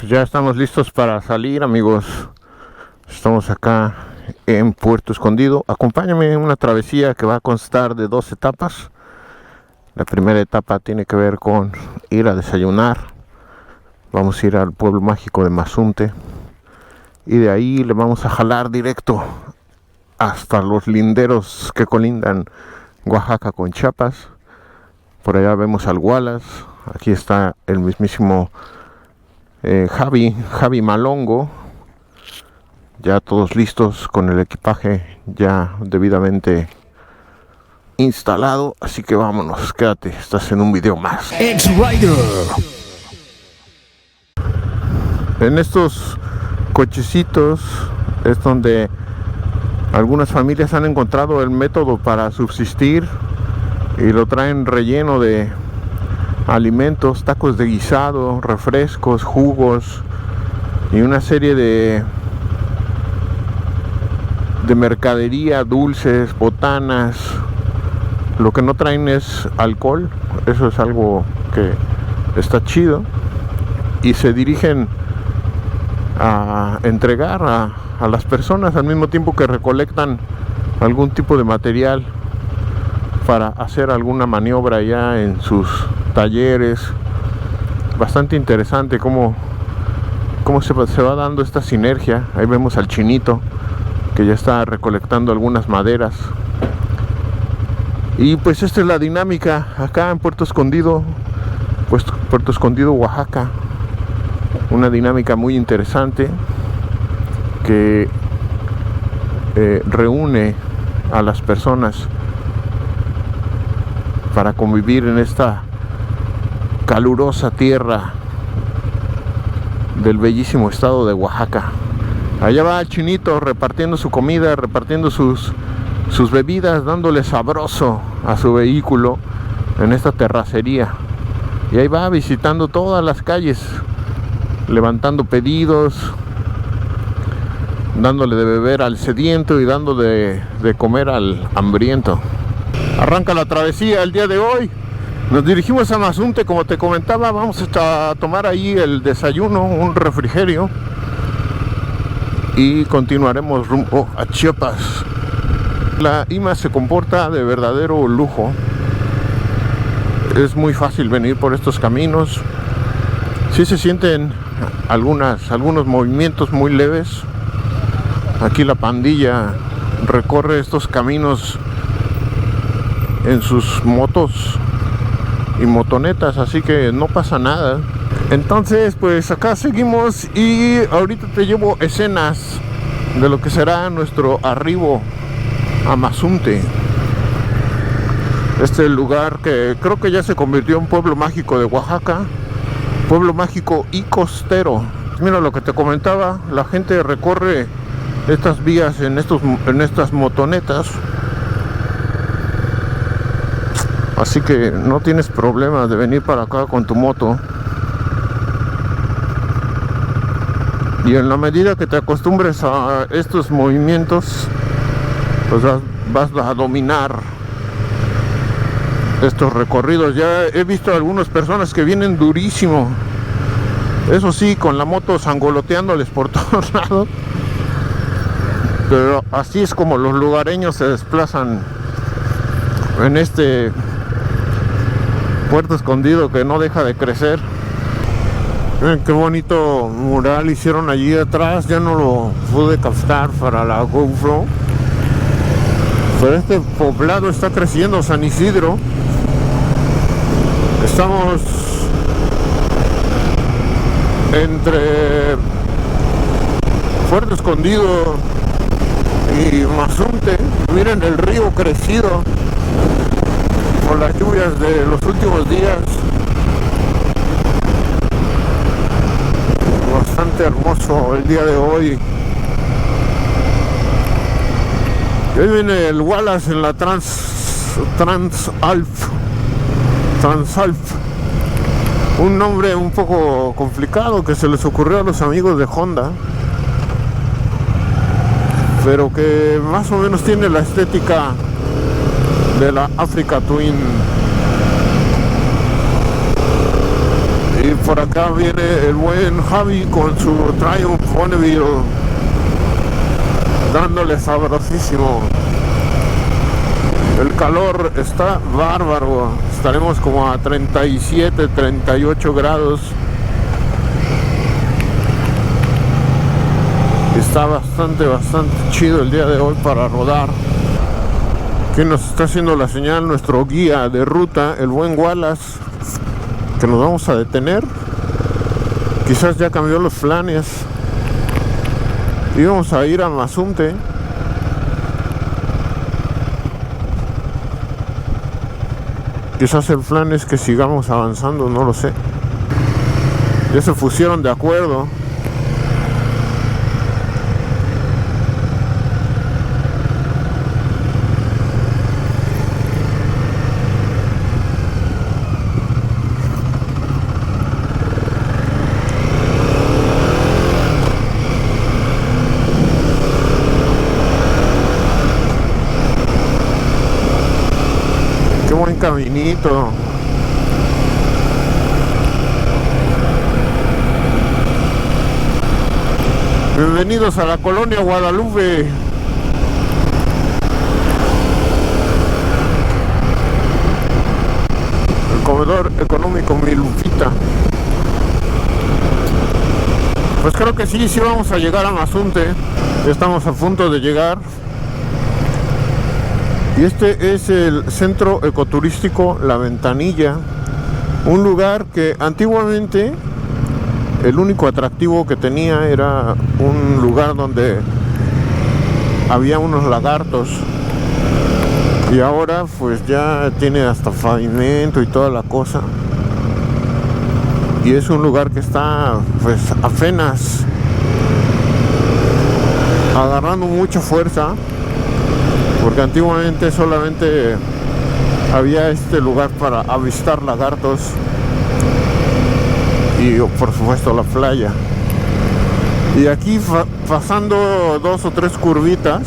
Pues ya estamos listos para salir, amigos. Estamos acá en Puerto Escondido. Acompáñame en una travesía que va a constar de 2 etapas. La primera etapa tiene que ver con ir a desayunar. Vamos a ir al pueblo mágico de Mazunte. Y de ahí le vamos a jalar directo hasta los linderos que colindan Oaxaca con Chiapas. Por allá vemos al Wallace. Aquí está el mismísimo Javi Malongo. Ya todos listos con el equipaje ya debidamente instalado. Así que vámonos, quédate, estás en un video más. X-Rider. En estos cochecitos es donde algunas familias han encontrado el método para subsistir y lo traen relleno de alimentos, tacos de guisado, refrescos, jugos y una serie de mercadería, dulces, botanas. Lo que no traen es alcohol, eso es algo que está chido, y se dirigen a entregar a las personas al mismo tiempo que recolectan algún tipo de material para hacer alguna maniobra ya en sus talleres. Bastante interesante cómo se va dando esta sinergia. Ahí vemos al Chinito que ya está recolectando algunas maderas. Y pues esta es la dinámica acá en Puerto Escondido, pues Puerto Escondido, Oaxaca. Una dinámica muy interesante que reúne a las personas para convivir en esta calurosa tierra del bellísimo estado de Oaxaca. Allá va el Chinito repartiendo su comida, repartiendo sus bebidas, dándole sabroso a su vehículo en esta terracería. Y ahí va visitando todas las calles, levantando pedidos, dándole de beber al sediento y dándole de comer al hambriento. Arranca la travesía el día de hoy. Nos dirigimos a Mazunte, como te comentaba. Vamos a tomar ahí el desayuno, un refrigerio, y continuaremos rumbo a Chiapas. La IMA se comporta de verdadero lujo. Es muy fácil venir por estos caminos. Sí se sienten algunos movimientos muy leves. Aquí la pandilla recorre estos caminos en sus motos y motonetas, así que no pasa nada. Entonces pues acá seguimos y ahorita te llevo escenas de lo que será nuestro arribo a Mazunte. Este lugar que creo que ya se convirtió en pueblo mágico de Oaxaca, pueblo mágico y costero. Mira lo que te comentaba, la gente recorre estas vías en estas motonetas, así que no tienes problema de venir para acá con tu moto. Y en la medida que te acostumbres a estos movimientos, pues vas a dominar estos recorridos. Ya he visto a algunas personas que vienen durísimo, eso sí, con la moto sangoloteándoles por todos lados. Pero así es como los lugareños se desplazan en este Puerto Escondido que no deja de crecer. Miren qué bonito mural hicieron allí atrás. Ya no lo pude captar para la GoPro, pero este poblado está creciendo, San Isidro. Estamos entre Puerto Escondido y Mazunte. Miren el río crecido por las lluvias de los últimos días. Bastante hermoso el día de hoy. Y ahí viene el Wallace en la Transalp. Un nombre un poco complicado que se les ocurrió a los amigos de Honda, pero que más o menos tiene la estética de la Africa Twin. Y por acá viene el buen Javi con su Triumph Bonneville, dándole sabrosísimo. El calor está bárbaro, estaremos como a 37, 38 grados. Está bastante chido el día de hoy para rodar. Que nos está haciendo la señal nuestro guía de ruta, el buen Wallace, que nos vamos a detener. Quizás ya cambió los planes. Íbamos a ir a Mazunte. Quizás el plan es que sigamos avanzando, no lo sé. Ya se pusieron de acuerdo. Qué buen caminito. Bienvenidos a la colonia Guadalupe. El comedor económico Mi Lupita. Pues creo que sí vamos a llegar a Mazunte. Estamos a punto de llegar. Y este es el centro ecoturístico La Ventanilla, un lugar que antiguamente el único atractivo que tenía era un lugar donde había unos lagartos, y ahora pues ya tiene hasta pavimento y toda la cosa, y es un lugar que está pues apenas agarrando mucha fuerza. Porque antiguamente solamente había este lugar para avistar lagartos y por supuesto la playa. Y aquí pasando 2 o 3 curvitas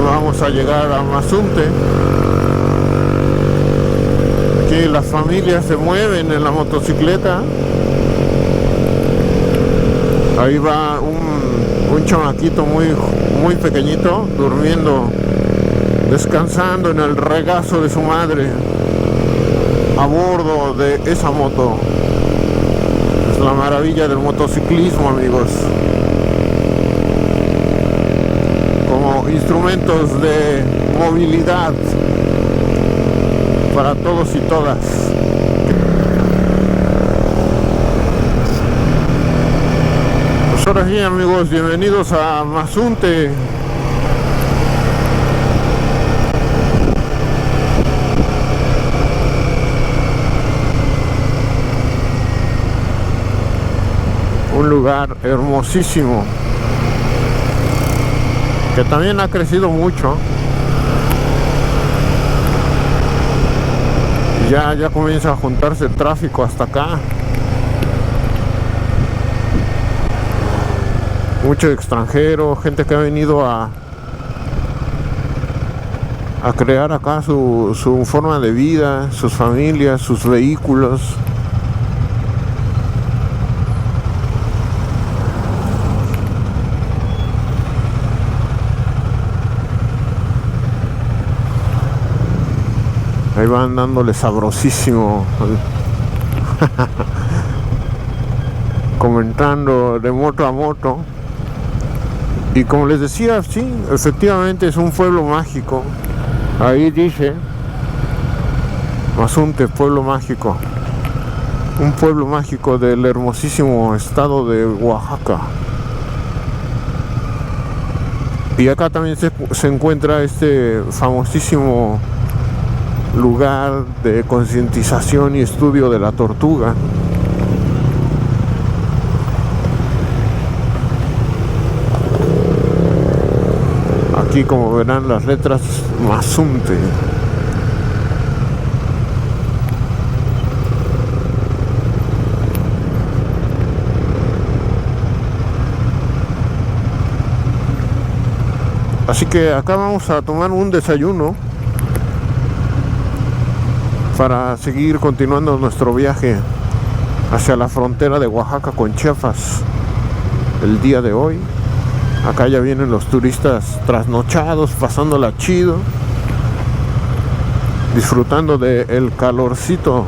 vamos a llegar a Mazunte. Aquí las familias se mueven en la motocicleta. Ahí va un chamaquito muy pequeñito durmiendo, descansando en el regazo de su madre a bordo de esa moto. Es la maravilla del motociclismo, amigos. Como instrumentos de movilidad para todos y todas. Ahora sí, amigos, bienvenidos a Mazunte. Un lugar hermosísimo que también ha crecido mucho. Ya comienza a juntarse el tráfico hasta acá. Mucho extranjero, gente que ha venido a crear acá su forma de vida, sus familias, sus vehículos. Ahí van dándole sabrosísimo. Comentando de moto a moto. Y como les decía, sí, efectivamente es un pueblo mágico. Ahí dice Mazunte, pueblo mágico. Un pueblo mágico del hermosísimo estado de Oaxaca. Y acá también se encuentra este famosísimo lugar de concientización y estudio de la tortuga. Aquí, como verán, las letras Mazunte. Así que acá vamos a tomar un desayuno. para seguir continuando nuestro viaje hacia la frontera de Oaxaca con Chiapas. El día de hoy, acá ya vienen los turistas trasnochados, pasándola chido, disfrutando del calorcito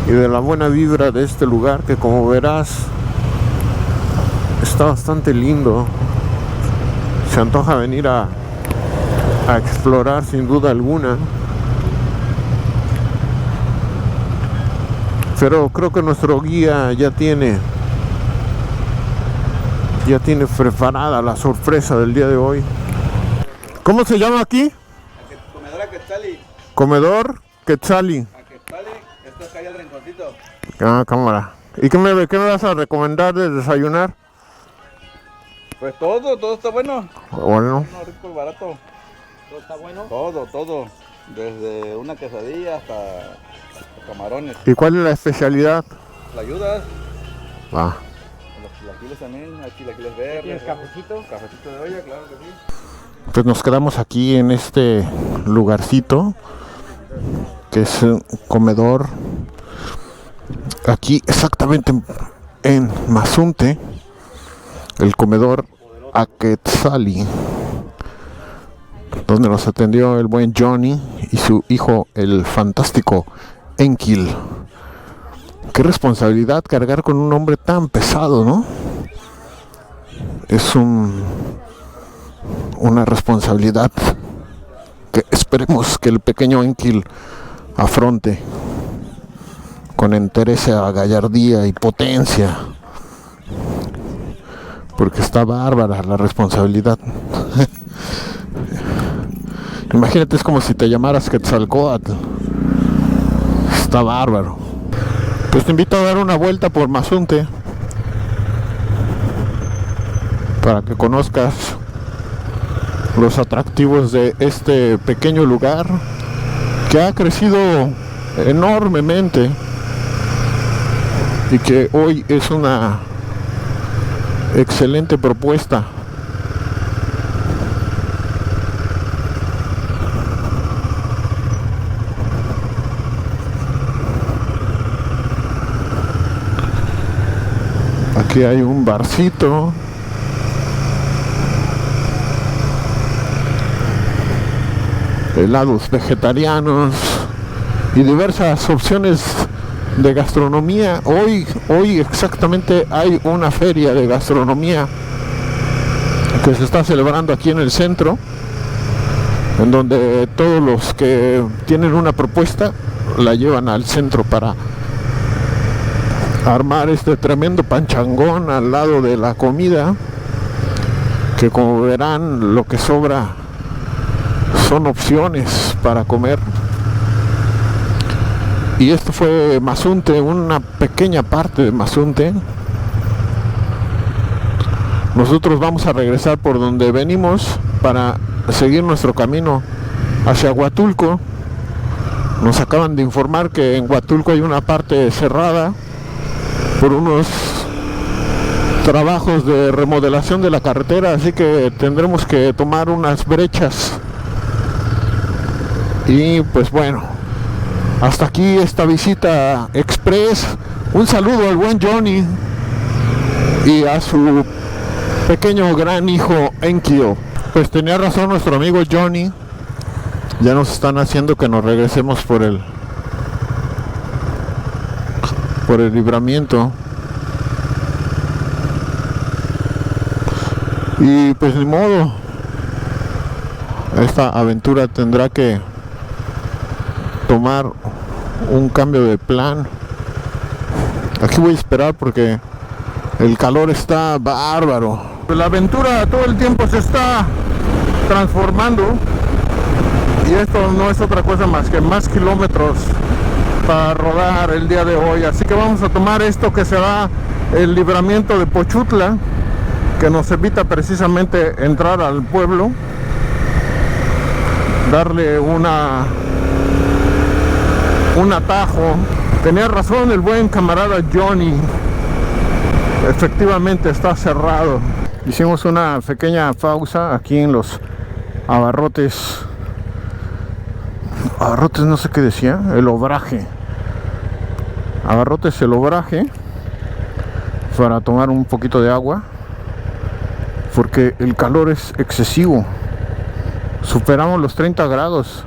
y de la buena vibra de este lugar, que como verás está bastante lindo. Se antoja venir a explorar sin duda alguna, pero creo que nuestro guía ya tiene preparada la sorpresa del día de hoy. ¿Cómo se llama aquí? Comedor Aquetzali. Comedor Quetzali. Aquetzali, esto es calle El Rinconcito. Ah, cámara. ¿Y qué me vas a recomendar de desayunar? Pues todo está bueno. Bueno. Bueno, rico, barato. ¿Todo está bueno? Todo. Desde una quesadilla hasta camarones. ¿Y cuál es la especialidad? ¿La ayudas? Ah. Los chilaquiles también, hay chilaquiles verdes. ¿Tienes cafecito? Cafecito de olla, claro que sí. Pues nos quedamos aquí en este lugarcito, que es un comedor, aquí exactamente en Mazunte, el comedor Aquetzali, donde nos atendió el buen Johnny y su hijo, el fantástico Enkil. Qué responsabilidad cargar con un hombre tan pesado, ¿no? Es una responsabilidad que esperemos que el pequeño Enkil afronte con entereza, gallardía y potencia, porque está bárbara la responsabilidad. Imagínate, es como si te llamaras Quetzalcóatl. Está bárbaro. Pues te invito a dar una vuelta por Mazunte para que conozcas los atractivos de este pequeño lugar que ha crecido enormemente y que hoy es una excelente propuesta. Aquí hay un barcito, helados vegetarianos y diversas opciones de gastronomía. Hoy exactamente hay una feria de gastronomía que se está celebrando aquí en el centro, en donde todos los que tienen una propuesta la llevan al centro para armar este tremendo panchangón al lado de la comida, que como verán lo que sobra son opciones para comer. Y esto fue Mazunte, una pequeña parte de Mazunte. Nosotros vamos a regresar por donde venimos para seguir nuestro camino hacia Huatulco. Nos acaban de informar que en Huatulco hay una parte cerrada por unos trabajos de remodelación de la carretera, así que tendremos que tomar unas brechas. Y pues bueno, hasta aquí esta visita express. Un saludo al buen Johnny y a su pequeño gran hijo Enkil. Pues tenía razón nuestro amigo Johnny, ya nos están haciendo que nos regresemos por el libramiento. Y pues ni modo, esta aventura tendrá que tomar un cambio de plan. Aquí voy a esperar porque el calor está bárbaro. La aventura todo el tiempo se está transformando y esto no es otra cosa más que más kilómetros para rodar el día de hoy. Así que vamos a tomar esto que será el libramiento de Pochutla, que nos evita precisamente entrar al pueblo, darle un atajo. Tenía razón el buen camarada Johnny, efectivamente está cerrado. Hicimos una pequeña pausa aquí en los abarrotes Abarrotes, no sé qué decía, el obraje. Abarrotes el obraje para tomar un poquito de agua, porque el calor es excesivo. Superamos los 30 grados.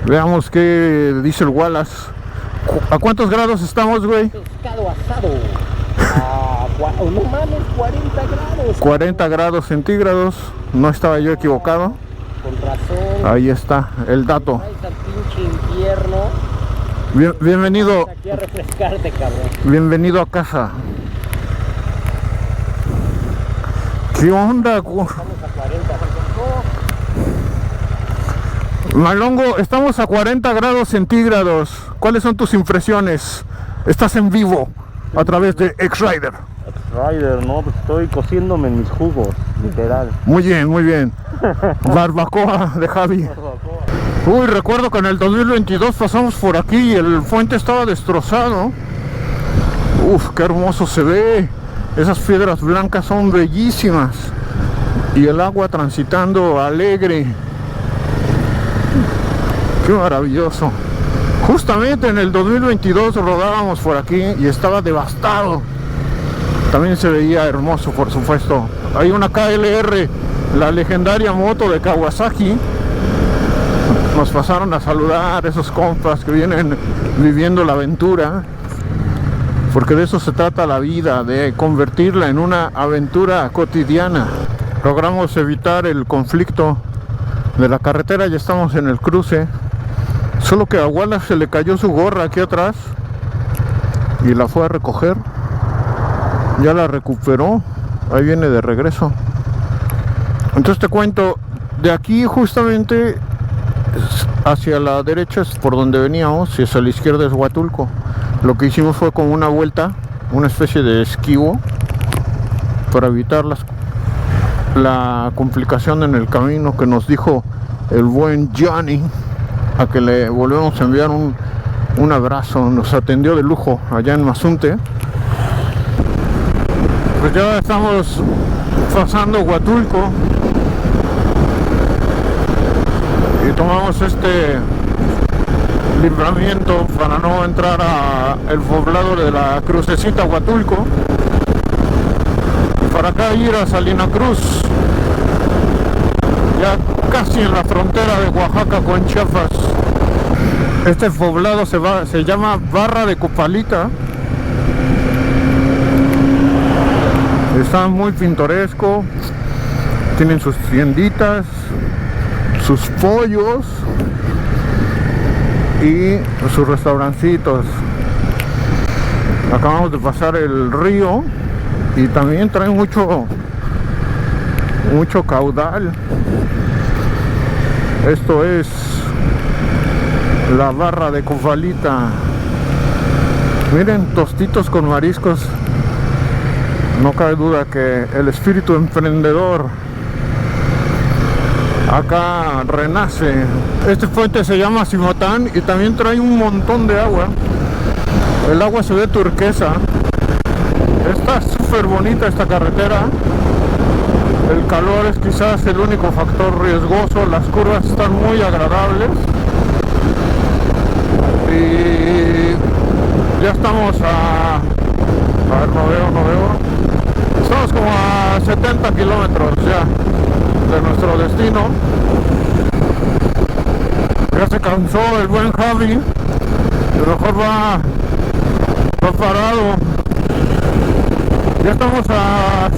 Veamos qué dice el Wallace. ¿A cuántos grados estamos, güey? Pescado asado. No mames, 40 grados. 40 grados centígrados. No estaba yo equivocado. Con razón. Ahí está el dato. Ahí está el pinche infierno. Bienvenido. Aquí a refrescarte, cabrón. Bienvenido a casa. ¿Qué onda? Estamos a 40. Malongo, estamos a 40 grados centígrados. ¿Cuáles son tus impresiones? Estás en vivo a través de X-Rider. Rider, no, pues estoy cociéndome en mis jugos, literal. Muy bien, muy bien. Barbacoa de Javi. Uy, recuerdo que en el 2022 pasamos por aquí y el puente estaba destrozado. Uf, qué hermoso se ve. Esas piedras blancas son bellísimas. Y el agua transitando alegre. Qué maravilloso. Justamente en el 2022 rodábamos por aquí y estaba devastado. También se veía hermoso, por supuesto. Hay una KLR, la legendaria moto de Kawasaki. Nos pasaron a saludar esos compas que vienen viviendo la aventura, porque de eso se trata la vida, de convertirla en una aventura cotidiana. Logramos evitar el conflicto de la carretera, ya estamos en el cruce. Solo que a Wallace se le cayó su gorra aquí atrás y la fue a recoger. Ya la recuperó, ahí viene de regreso. Entonces te cuento, de aquí justamente hacia la derecha es por donde veníamos y hacia la izquierda es Huatulco. Lo que hicimos fue como una vuelta, una especie de esquivo para evitar la complicación en el camino, que nos dijo el buen Johnny, a que le volvemos a enviar un abrazo. Nos atendió de lujo allá en Mazunte. Pues ya estamos pasando Huatulco y tomamos este libramiento para no entrar a el poblado de la Crucecita Huatulco, para acá ir a Salina Cruz, ya casi en la frontera de Oaxaca con Chiapas. Este poblado se llama Barra de Copalita. Está muy pintoresco, tienen sus tienditas, sus pollos y sus restaurancitos. Acabamos de pasar el río y también trae mucho caudal. Esto es la Barra de Copalita. Miren, tostitos con mariscos. No cabe duda que el espíritu emprendedor acá renace. Este puente se llama Simotán y también trae un montón de agua. El agua se ve turquesa. Está súper bonita esta carretera. El calor es quizás el único factor riesgoso. Las curvas están muy agradables. Y ya estamos a ver, no veo. Estamos como a 70 kilómetros ya de nuestro destino. Ya se cansó el buen Javi, y mejor va parado. Ya estamos a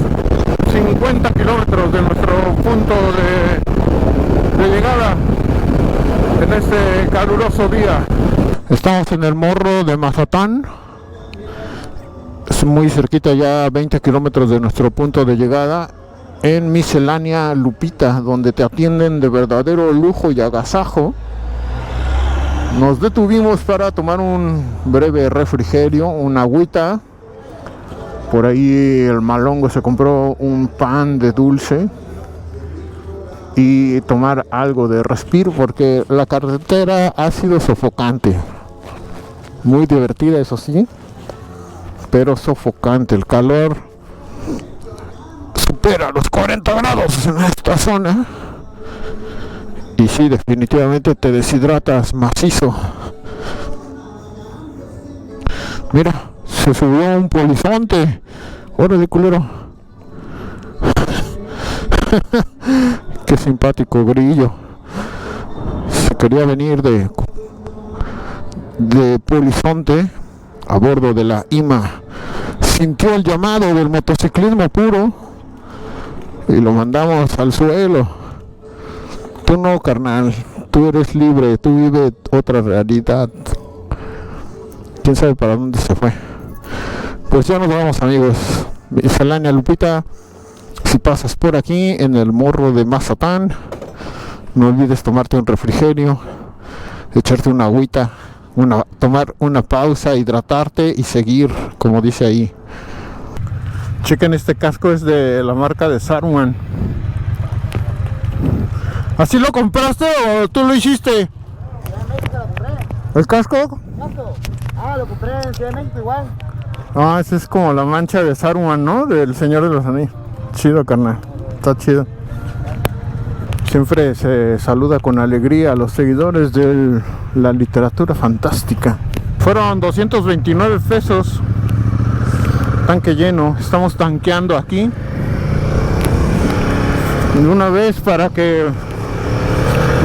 50 kilómetros de nuestro punto de llegada en este caluroso día. Estamos en el morro de Mazatán. Es muy cerquita, ya 20 kilómetros de nuestro punto de llegada, en Miscelánea Lupita, donde te atienden de verdadero lujo y agasajo. Nos detuvimos para tomar un breve refrigerio, una agüita. Por ahí el Malongo se compró un pan de dulce y tomar algo de respiro, porque la carretera ha sido sofocante. Muy divertida, eso sí, pero sofocante. El calor supera los 40 grados en esta zona Y sí, definitivamente te deshidratas macizo. Mira, se subió un polizonte. Órale, culero. Qué simpático grillo. Se quería venir de polizonte a bordo de la IMA. Sintió el llamado del motociclismo puro y lo mandamos al suelo. Tú no, carnal. Tú eres libre. Tú vives otra realidad. Quién sabe para dónde se fue. Pues ya nos vamos, amigos. Miscelánea Lupita, si pasas por aquí en el Morro de Mazatán, no olvides tomarte un refrigerio, echarte una agüita, tomar una pausa, hidratarte y seguir, como dice ahí. Chequen, este casco es de la marca de Saruman. ¿Así lo compraste o tú lo hiciste? ¿El casco? Ah, lo compré en Ciudad de México igual. Ah, esa es como la mancha de Saruman, ¿no? Del Señor de los Anillos. Chido, carnal. Está chido. Siempre se saluda con alegría a los seguidores de la literatura fantástica. Fueron 229 pesos. Tanque lleno. Estamos tanqueando aquí. De una vez para que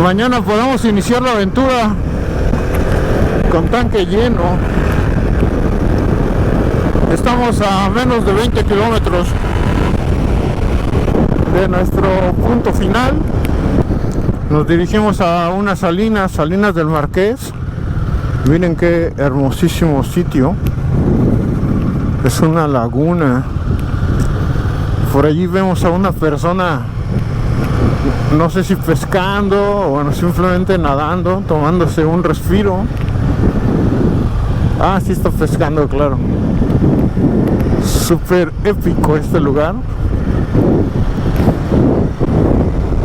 mañana podamos iniciar la aventura con tanque lleno. Estamos a menos de 20 kilómetros de nuestro punto final. Nos dirigimos a unas salinas del Marqués. Miren qué hermosísimo sitio. Es una laguna. Por allí vemos a una persona, no sé si pescando o bueno, simplemente nadando, tomándose un respiro. Ah, sí está pescando, claro. Súper épico este lugar.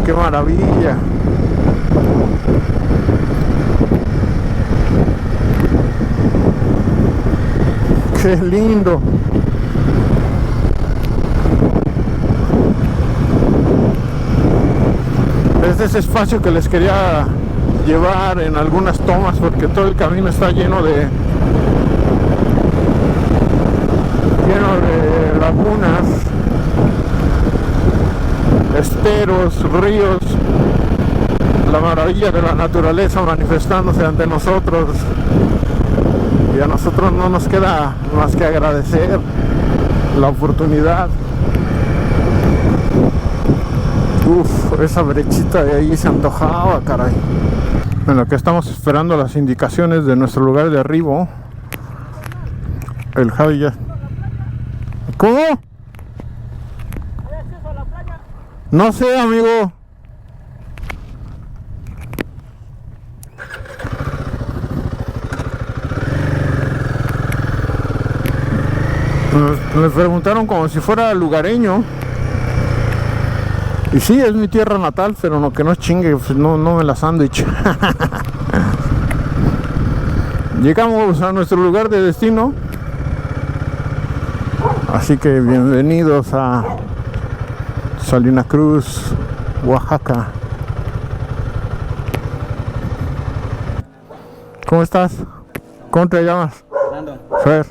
Qué maravilla. Qué lindo. Es ese espacio que les quería llevar en algunas tomas, porque todo el camino está lleno de lagunas, esteros, ríos, la maravilla de la naturaleza manifestándose ante nosotros, y a nosotros no nos queda más que agradecer la oportunidad. Uf, esa brechita de ahí se antojaba, caray. Bueno, que estamos esperando las indicaciones de nuestro lugar de arribo. El Javi ya. ¿Cómo? No sé, amigo. Me preguntaron como si fuera lugareño. Y sí, es mi tierra natal, pero no, que no chingue, pues no me la sándwich. Llegamos a nuestro lugar de destino. Así que bienvenidos a Salina Cruz, Oaxaca. ¿Cómo estás? ¿Cómo te llamas? Fernando. Fer.